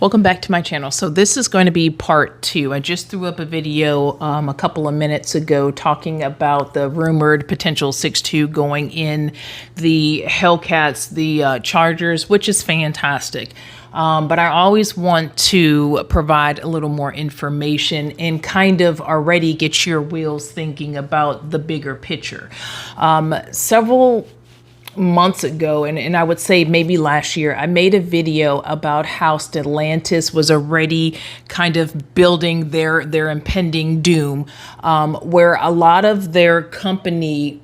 Welcome back to my channel. So this is going to be part 2. I just threw up a video a couple of minutes ago talking about the rumored potential 6.2 going in the Hellcats, the Chargers, which is fantastic. But I always want to provide a little more information and kind of already get your wheels thinking about the bigger picture. Several months ago, and I would say maybe last year, I made a video about how Stellantis was already kind of building their impending doom, where a lot of their company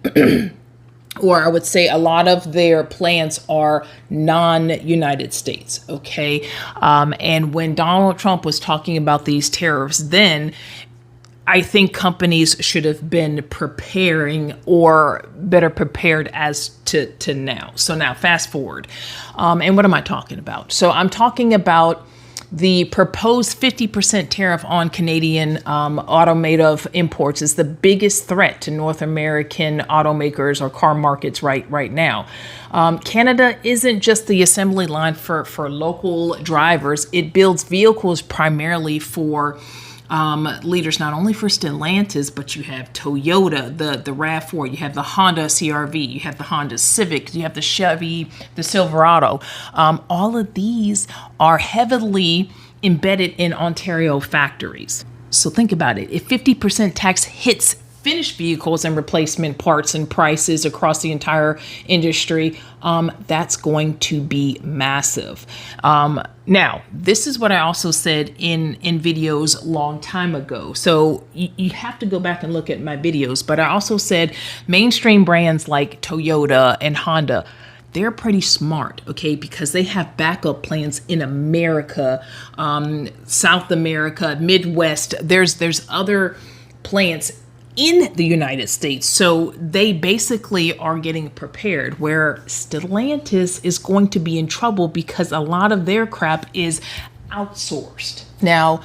or I would say a lot of their plants are non-United States, okay? And when Donald Trump was talking about these tariffs then, I think companies should have been preparing or better prepared as to now. So now fast forward. And what am I talking about? So I'm talking about the proposed 50% tariff on Canadian automotive imports is the biggest threat to North American automakers or car markets right now. Canada isn't just the assembly line for local drivers. It builds vehicles primarily for leaders, not only for Stellantis, but you have Toyota, the RAV4, you have the Honda CR-V, you have the Honda Civic, you have the Chevy, the Silverado. All of these are heavily embedded in Ontario factories. So think about it. If 50% tax hits finished vehicles and replacement parts and prices across the entire industry, that's going to be massive. Now, this is what I also said in videos a long time ago. So you have to go back and look at my videos, but I also said mainstream brands like Toyota and Honda, they're pretty smart, okay, because they have backup plans in America, South America, Midwest. There's other plants in the United States. So they basically are getting prepared, where Stellantis is going to be in trouble because a lot of their crap is outsourced. Now,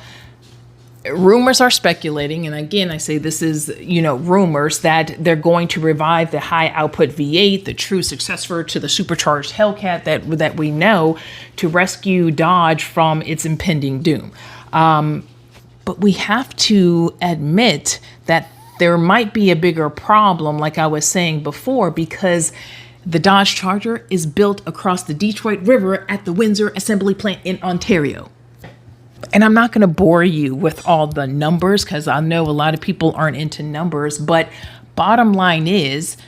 rumors are speculating, and again, I say this is, rumors, that they're going to revive the high output V8, the true successor to the supercharged Hellcat that we know, to rescue Dodge from its impending doom. But we have to admit that there might be a bigger problem, like I was saying before, because the Dodge Charger is built across the Detroit River at the Windsor Assembly Plant in Ontario. And I'm not going to bore you with all the numbers because I know a lot of people aren't into numbers, but bottom line is,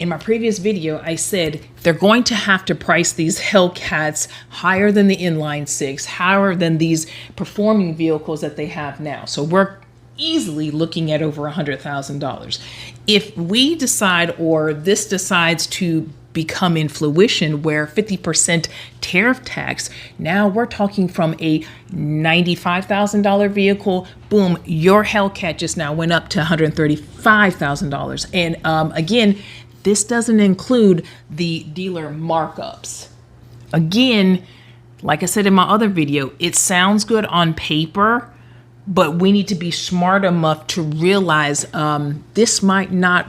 in my previous video, I said they're going to have to price these Hellcats higher than the inline six, higher than these performing vehicles that they have now. So we're easily looking at over $100,000. If we decide, or this decides to become in fruition, where 50% tariff tax, now we're talking from a $95,000 vehicle, boom, your Hellcat just now went up to $135,000. And again, this doesn't include the dealer markups. Again, like I said in my other video, it sounds good on paper, but we need to be smart enough to realize this might not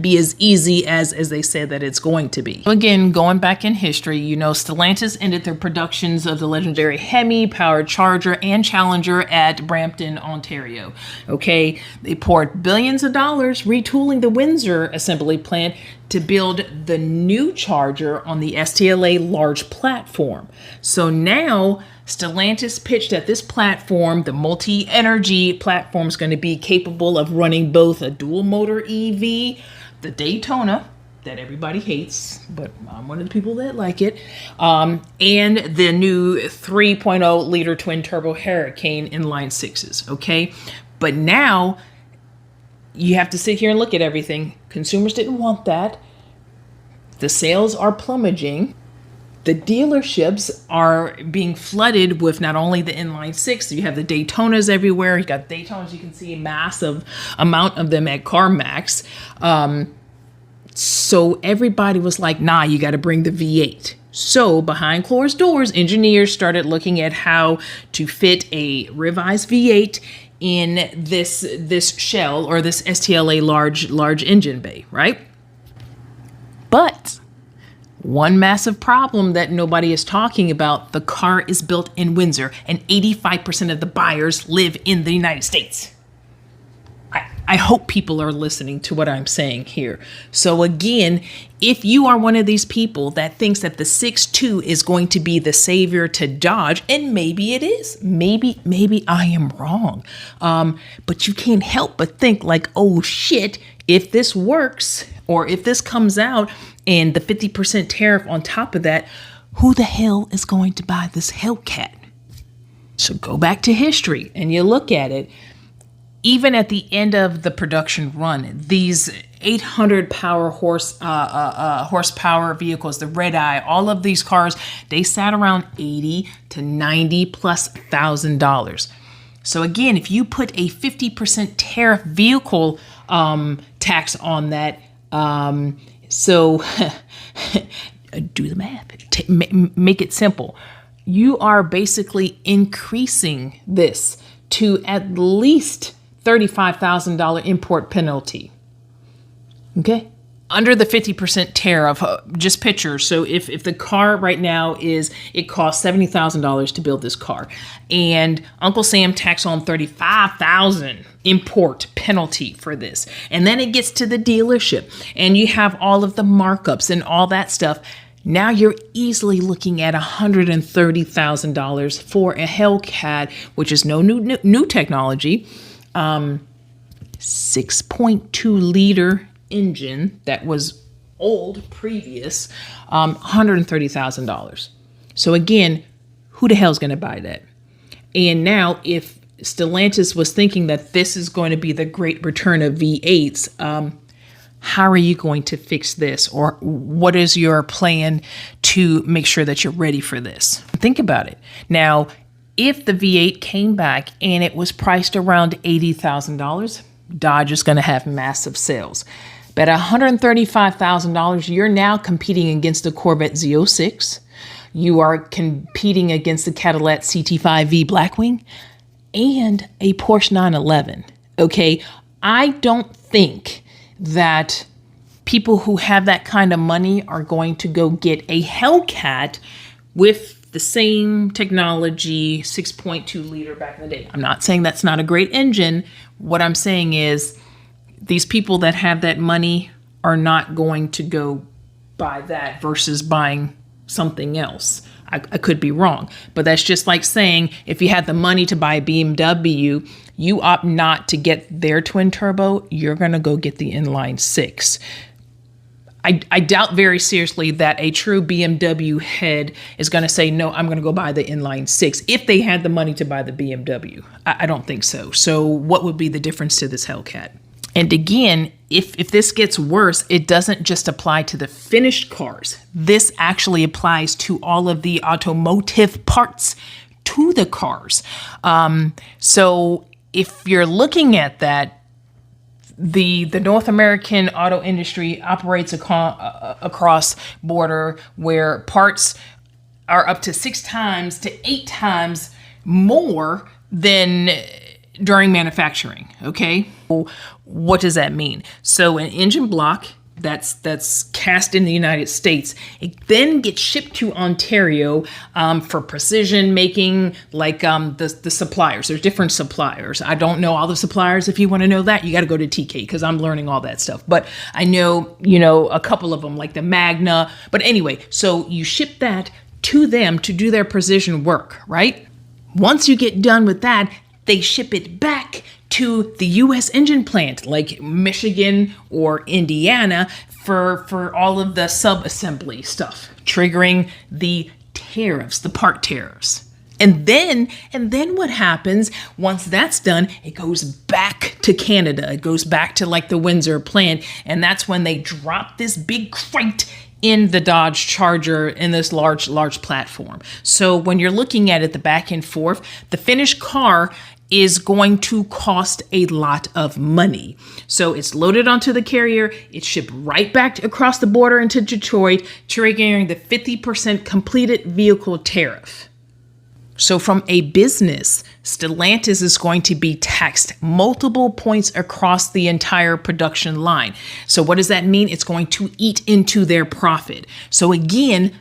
be as easy as they said that it's going to be. Again, going back in history, Stellantis ended their productions of the legendary HEMI powered Charger and Challenger at Brampton, Ontario. Okay, they poured billions of dollars retooling the Windsor Assembly Plant to build the new Charger on the STLA large platform. So now Stellantis pitched that this platform, the multi-energy platform, is going to be capable of running both a dual motor EV, the Daytona, that everybody hates, but I'm one of the people that like it, and the new 3.0 liter twin turbo Hurricane inline sixes, okay? But now you have to sit here and look at everything. Consumers didn't want that. The sales are plummeting. The dealerships are being flooded with not only the inline six, you have the Daytonas everywhere. You got Daytonas, you can see a massive amount of them at CarMax. So everybody was like, nah, you got to bring the V8. So behind closed doors, engineers started looking at how to fit a revised V8 in this shell, or this STLA large engine bay, right? But One massive problem that nobody is talking about, the car is built in Windsor and 85% of the buyers live in the United States. I hope people are listening to what I'm saying here. So again, if you are one of these people that thinks that the 6.2 is going to be the savior to Dodge, and maybe it is, maybe I am wrong. But you can't help but think like, oh shit, if this works, or if this comes out and the 50% tariff on top of that, who the hell is going to buy this Hellcat? So go back to history and you look at it. Even at the end of the production run, these 800 horsepower vehicles, the red eye, all of these cars, they sat around $80,000 to $90,000+. So again, if you put a 50% tariff vehicle tax on that, so do the math, make it simple. You are basically increasing this to at least $35,000 import penalty. Okay. Under the 50% tariff, just picture. So if the car right now it costs $70,000 to build this car, and Uncle Sam tax on $35,000 import penalty for this, and then it gets to the dealership, and you have all of the markups and all that stuff. Now you're easily looking at $130,000 for a Hellcat, which is no new technology. 6.2 liter engine that was old previous, $130,000. So again, who the hell is going to buy that? And now if Stellantis was thinking that this is going to be the great return of V8s, how are you going to fix this? Or what is your plan to make sure that you're ready for this? Think about it. Now, if the V8 came back and it was priced around $80,000, Dodge is going to have massive sales. But at $135,000, you're now competing against the Corvette Z06. You are competing against the Cadillac CT5V Blackwing and a Porsche 911. Okay, I don't think that people who have that kind of money are going to go get a Hellcat with the same technology, 6.2 liter back in the day. I'm not saying that's not a great engine. What I'm saying is these people that have that money are not going to go buy that versus buying something else. I could be wrong, but that's just like saying if you had the money to buy a BMW, you opt not to get their twin turbo, you're going to go get the inline six. I doubt very seriously that a true BMW head is going to say, no, I'm going to go buy the inline six if they had the money to buy the BMW. I don't think so. So what would be the difference to this Hellcat? And again, if this gets worse, it doesn't just apply to the finished cars. This actually applies to all of the automotive parts to the cars. So if you're looking at that, the North American auto industry operates across border where parts are up to 6 times to 8 times more than during manufacturing. Okay, what does that mean? So an engine block that's cast in the United States, it then gets shipped to Ontario for precision making, like the suppliers. There's different suppliers. I don't know all the suppliers. If you want to know that, you got to go to TK because I'm learning all that stuff. But I know, a couple of them, like the Magna. But anyway, so you ship that to them to do their precision work, right? Once you get done with that, they ship it back to the U.S. engine plant, like Michigan or Indiana, for all of the sub-assembly stuff, triggering the tariffs, the part tariffs. And then what happens once that's done, it goes back to Canada. It goes back to like the Windsor plant. And that's when they drop this big crate in the Dodge Charger in this large platform. So when you're looking at it, the back and forth, the finished car is going to cost a lot of money. So it's loaded onto the carrier, it's shipped right back across the border into Detroit, triggering the 50% completed vehicle tariff. So from a business, Stellantis is going to be taxed multiple points across the entire production line. So what does that mean? It's going to eat into their profit. So again,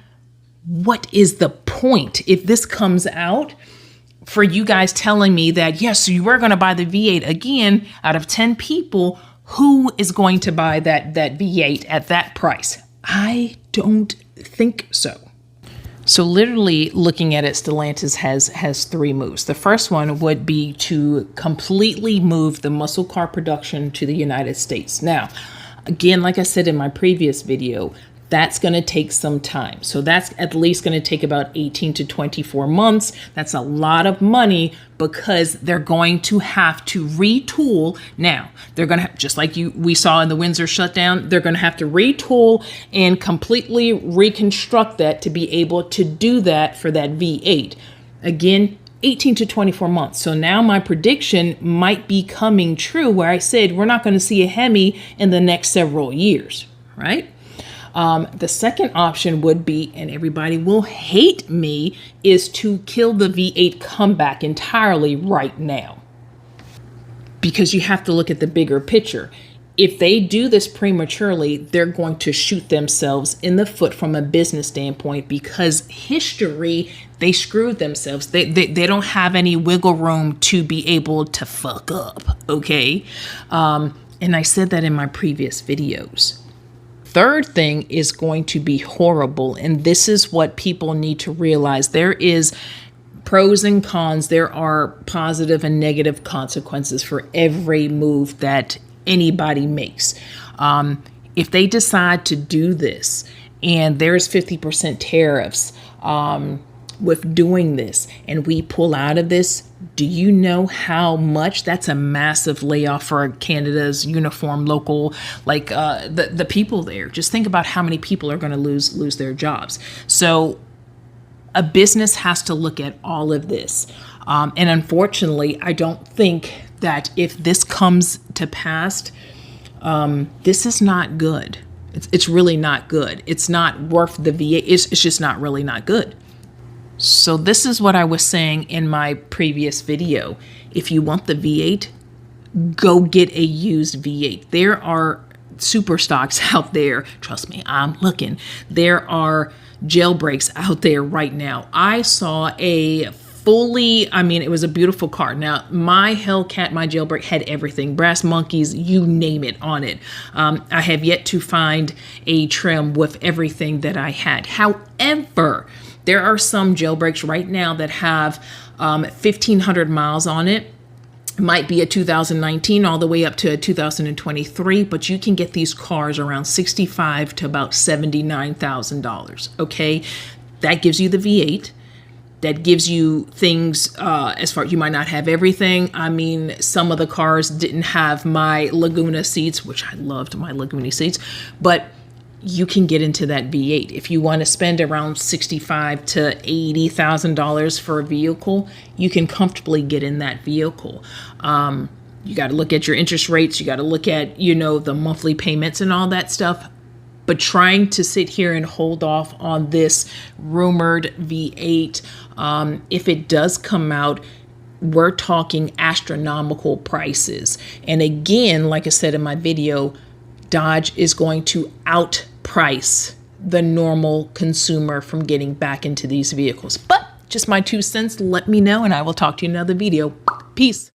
what is the point if this comes out for you guys telling me that, yes, you were going to buy the V8 again, out of 10 people, who is going to buy that V8 at that price? I don't think so. So literally looking at it, Stellantis has three moves. The first one would be to completely move the muscle car production to the United States. Now, again, like I said in my previous video, that's going to take some time. So that's at least going to take about 18 to 24 months. That's a lot of money because they're going to have to retool. Now, they're going to have, just like we saw in the Windsor shutdown, they're going to have to retool and completely reconstruct that to be able to do that for that V8. Again, 18 to 24 months. So now my prediction might be coming true where I said we're not going to see a HEMI in the next several years, right? The second option would be, and everybody will hate me, is to kill the V8 comeback entirely right now. Because you have to look at the bigger picture. If they do this prematurely, they're going to shoot themselves in the foot from a business standpoint because history, they screwed themselves. They don't have any wiggle room to be able to fuck up, okay? And I said that in my previous videos. Third thing is going to be horrible. And this is what people need to realize. There is pros and cons. There are positive and negative consequences for every move that anybody makes. If they decide to do this and there's 50% tariffs with doing this and we pull out of this, do you know how much? That's a massive layoff for Canada's uniform local, like the people there. Just think about how many people are going to lose their jobs. So a business has to look at all of this. And unfortunately, I don't think that if this comes to pass, this is not good. It's really not good. It's not worth the V8. It's just not good. So this is what I was saying in my previous video. If you want the V8, go get a used V8. There are super stocks out there. Trust me, I'm looking. There are jailbreaks out there right now. I saw a it was a beautiful car. Now, my Hellcat, my jailbreak had everything, brass monkeys, you name it on it. I have yet to find a trim with everything that I had. However, there are some jailbreaks right now that have 1,500 miles on it. It might be a 2019 all the way up to a 2023, but you can get these cars around $65,000 to about $79,000. Okay, that gives you the V8. That gives you things as far as you might not have everything. I mean, some of the cars didn't have my Laguna seats, which I loved my Laguna seats, but you can get into that V8. If you want to spend around $65,000 to $80,000 for a vehicle, you can comfortably get in that vehicle. You got to look at your interest rates. You got to look at, the monthly payments and all that stuff. But trying to sit here and hold off on this rumored V8, if it does come out, we're talking astronomical prices. And again, like I said in my video, Dodge is going to outprice the normal consumer from getting back into these vehicles. But just my 2 cents, let me know, and I will talk to you in another video. Peace.